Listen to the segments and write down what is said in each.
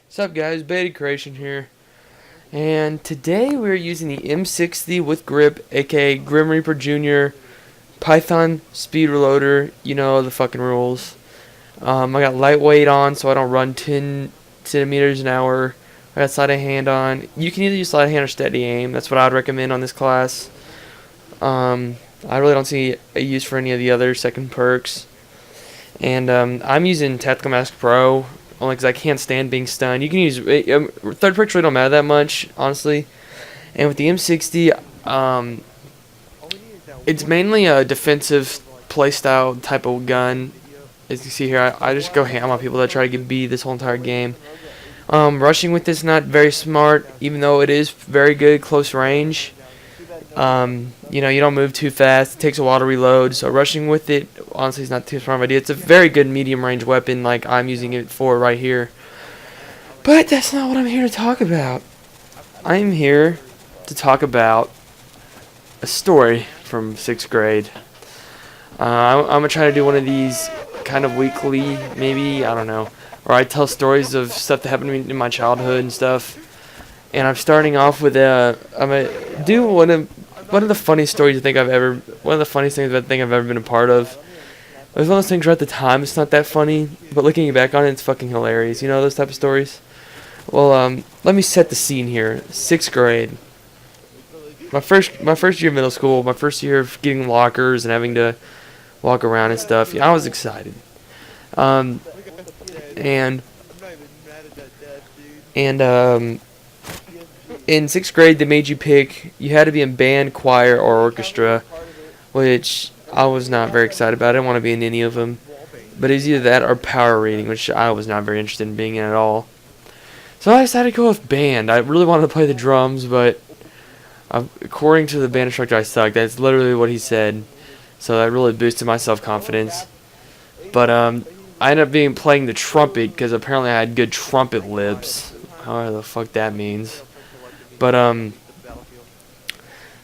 What's up guys, Beta Creation here, and today we're using the M60 with grip, aka Grim Reaper Jr. Python speed reloader, you know the fucking rules. I got lightweight on so I don't run 10 centimeters an hour. I got sleight of hand on. You can either use sleight of hand or steady aim, that's what I'd recommend on this class. I really don't see a use for any of the other second perks. And I'm using Tactical Mask Pro only because I can't stand being stunned. You can use third perks really don't matter that much, honestly. And with the M60, it's mainly a defensive playstyle type of gun. As you see here, I just go ham on people that try to get B this whole entire game. Rushing with this not very smart, even though it is very good close range. You know, you don't move too fast. It takes a while to reload, so rushing with it, honestly, is not too smart of an idea. It's a very good medium range weapon, like I'm using it for right here. But that's not what I'm here to talk about. I'm here to talk about a story from 6th grade. I'm going to try to do one of these kind of weekly, maybe, I don't know, where I tell stories of stuff that happened to me in my childhood and stuff. And I'm starting off with I'm gonna do one of the funniest stories one of the funniest things I think I've ever been a part of. It was one of those things where at the time it's not that funny, but looking back on it, it's fucking hilarious. You know those type of stories? Well, let me set the scene here. 6th grade. My first year of middle school, my first year of getting lockers and having to walk around and stuff. Yeah, I was excited. Um, and and in 6th grade, they made you pick. You had to be in band, choir, or orchestra, which I was not very excited about. I didn't want to be in any of them. But it was either that or power reading, which I was not very interested in being in at all. So I decided to go with band. I really wanted to play the drums, but according to the band instructor, I sucked. That's literally what he said. So that really boosted my self-confidence. But I ended up playing the trumpet because apparently I had good trumpet lips. However the fuck that means. But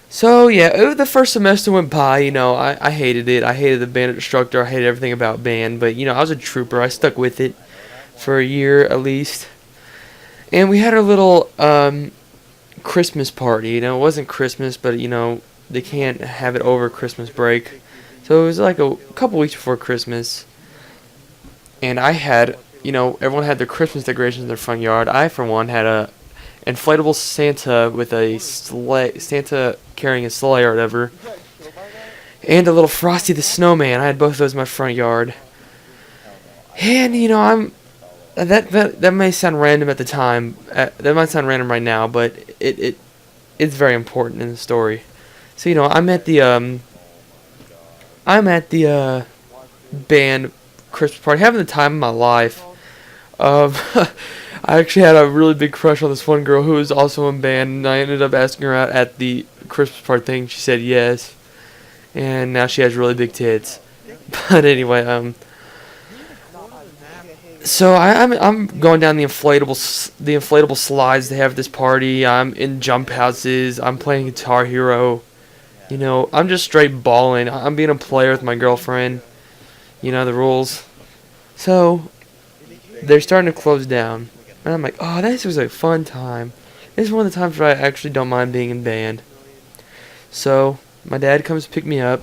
so yeah, the first semester went by. You know, I hated it. I hated the band instructor. I hated everything about band. But you know, I was a trooper. I stuck with it for a year at least. And we had our little Christmas party. You know, it wasn't Christmas, but you know, they can't have it over Christmas break. So it was like a couple weeks before Christmas. And I had, you know, everyone had their Christmas decorations in their front yard. I, for one, had a inflatable Santa with a sleigh, Santa carrying a sleigh or whatever, and a little Frosty the Snowman. I had both of those in my front yard. And you know, that may sound random at the time. That might sound random right now, but it's very important in the story. So you know, I'm at the band Christmas party, having the time of my life. I actually had a really big crush on this one girl who was also in band, and I ended up asking her out at the Christmas party thing. She said yes, and now she has really big tits. But anyway, so I'm going down the inflatable slides they have at this party. I'm in jump houses. I'm playing Guitar Hero. You know, I'm just straight balling. I'm being a player with my girlfriend. You know the rules. So they're starting to close down. And I'm like, oh, this was a fun time. This is one of the times where I actually don't mind being in band. So my dad comes to pick me up,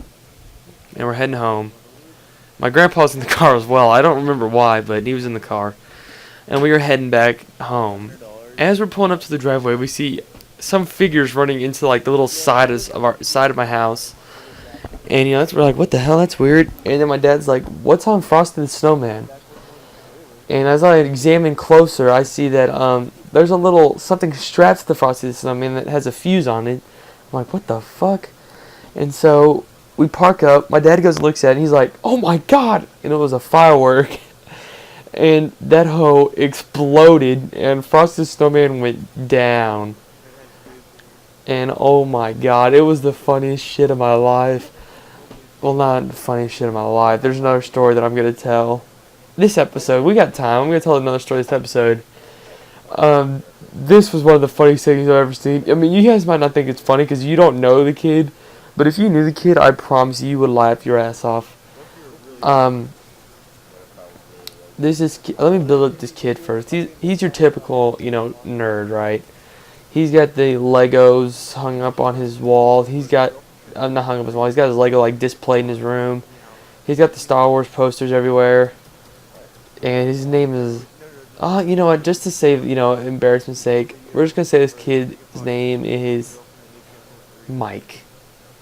and we're heading home. My grandpa's in the car as well. I don't remember why, but he was in the car. And we were heading back home. As we're pulling up to the driveway, we see some figures running into like the little side of my house. And you know, we're like, what the hell? That's weird. And then my dad's like, what's on Frosty the Snowman? And as I examine closer, I see that there's a little something strapped to the Frosty the Snowman that has a fuse on it. I'm like, what the fuck? And so we park up. My dad goes and looks at it, and he's like, oh my god! And it was a firework. And that hoe exploded, and Frosty the Snowman went down. And oh my god, it was the funniest shit of my life. Well, not the funniest shit of my life. There's another story that I'm going to tell. This episode, we got time. I'm going to tell another story this episode. This was one of the funniest things I've ever seen. I mean, you guys might not think it's funny because you don't know the kid. But if you knew the kid, I promise you would laugh your ass off. Let me build up this kid first. He's your typical, nerd, right? He's got the Legos hung up on his wall. He's got, not hung up on his wall. He's got his Lego like displayed in his room. He's got the Star Wars posters everywhere, and his name is. Oh, you know what? Just to save, embarrassment's sake, we're just gonna say this kid's name is Mike.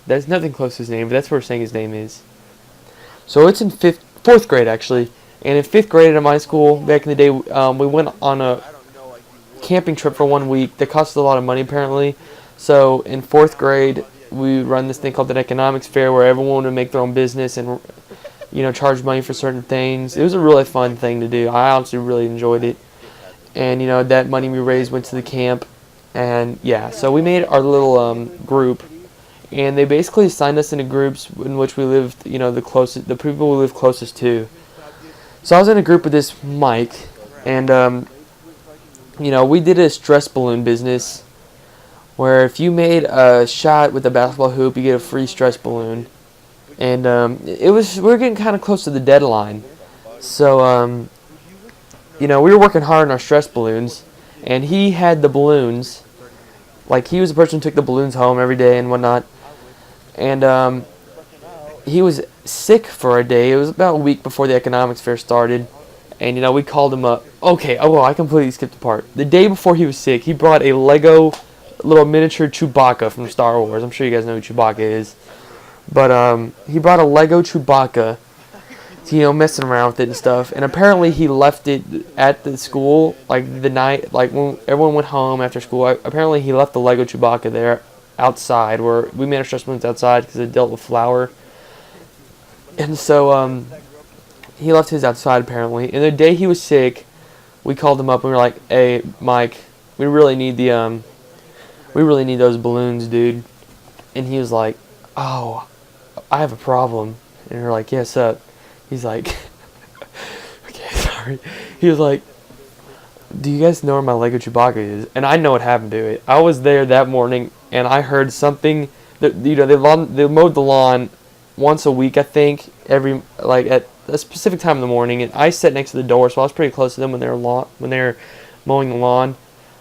There's nothing close to his name, but that's what we're saying his name is. So it's in fourth grade actually, and in fifth grade at my school back in the day, we went on a camping trip for 1 week that cost us a lot of money apparently. So in fourth grade, we run this thing called an economics fair where everyone would make their own business and charge money for certain things. It was a really fun thing to do. I honestly really enjoyed it. And that money we raised went to the camp, and yeah, so we made our little group, and they basically assigned us into groups in which we lived, the people we lived closest to. So I was in a group with this Mike, and we did a stress balloon business where if you made a shot with a basketball hoop, you get a free stress balloon. And we were getting kind of close to the deadline. So, we were working hard on our stress balloons, and he had the balloons. Like, he was the person who took the balloons home every day and whatnot. And he was sick for a day. It was about a week before the economics fair started. And, we called him up. Okay, I completely skipped a part. The day before he was sick, he brought a Lego little miniature Chewbacca from Star Wars. I'm sure you guys know who Chewbacca is. But he brought a Lego Chewbacca, messing around with it and stuff. And apparently he left it at the school, like the night, like when everyone went home after school. Apparently he left the Lego Chewbacca there outside, where we made our stress balloons outside because it dealt with flour. And so he left his outside apparently. And the day he was sick, we called him up and we were like, "Hey, Mike, we really need those balloons, dude." And he was like, "Oh, I have a problem." And we're like, "Yes, up." He's like, "Okay, sorry." He was like, "Do you guys know where my Lego Chewbacca is?" And I know what happened to it. I was there that morning, and I heard something that they mowed the lawn once a week, I think, at a specific time in the morning. And I sat next to the door, so I was pretty close to them when they were mowing the lawn,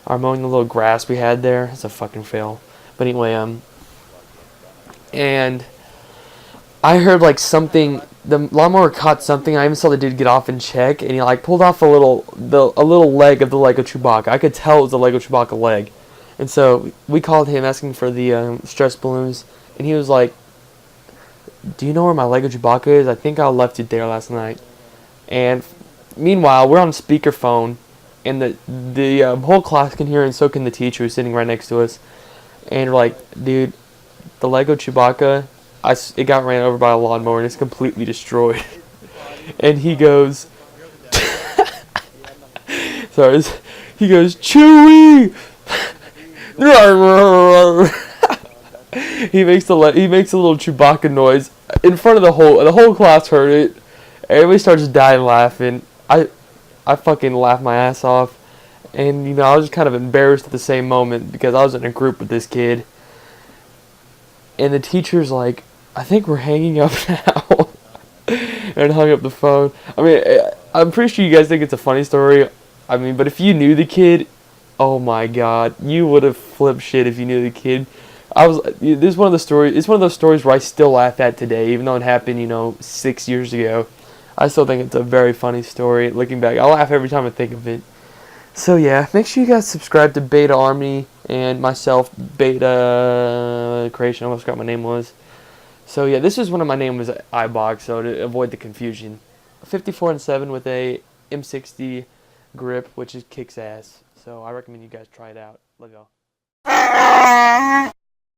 or mowing the little grass we had there. It's a fucking fail. But anyway, and I heard like something. The lawnmower caught something. I even saw the dude get off and check, and he like pulled off a little leg of the Lego Chewbacca. I could tell it was the Lego Chewbacca leg, and so we called him asking for the stress balloons, and he was like, "Do you know where my Lego Chewbacca is? I think I left it there last night." And meanwhile, we're on speakerphone, and the whole class can hear, and so can the teacher who's sitting right next to us. And we're like, "Dude, the Lego Chewbacca, it got ran over by a lawnmower and it's completely destroyed." And he goes, sorry, he goes, "Chewie!" He makes a little Chewbacca noise in front of the whole class heard it. Everybody starts dying laughing. I fucking laughed my ass off, and I was just kind of embarrassed at the same moment because I was in a group with this kid. And the teacher's like, "I think we're hanging up now." And hung up the phone. I mean, I'm pretty sure you guys think it's a funny story. I mean, but if you knew the kid, oh my god, you would have flipped shit if you knew the kid. This is one of the stories. It's one of those stories where I still laugh at today, even though it happened, 6 years ago. I still think it's a very funny story. Looking back, I laugh every time I think of it. So yeah, make sure you guys subscribe to Beta Army and myself, Beta Creation. I almost forgot what my name was. So yeah, this is when my name was iBox, so to avoid the confusion. 54-7 with a M60 grip, which kicks ass. So I recommend you guys try it out. Love y'all.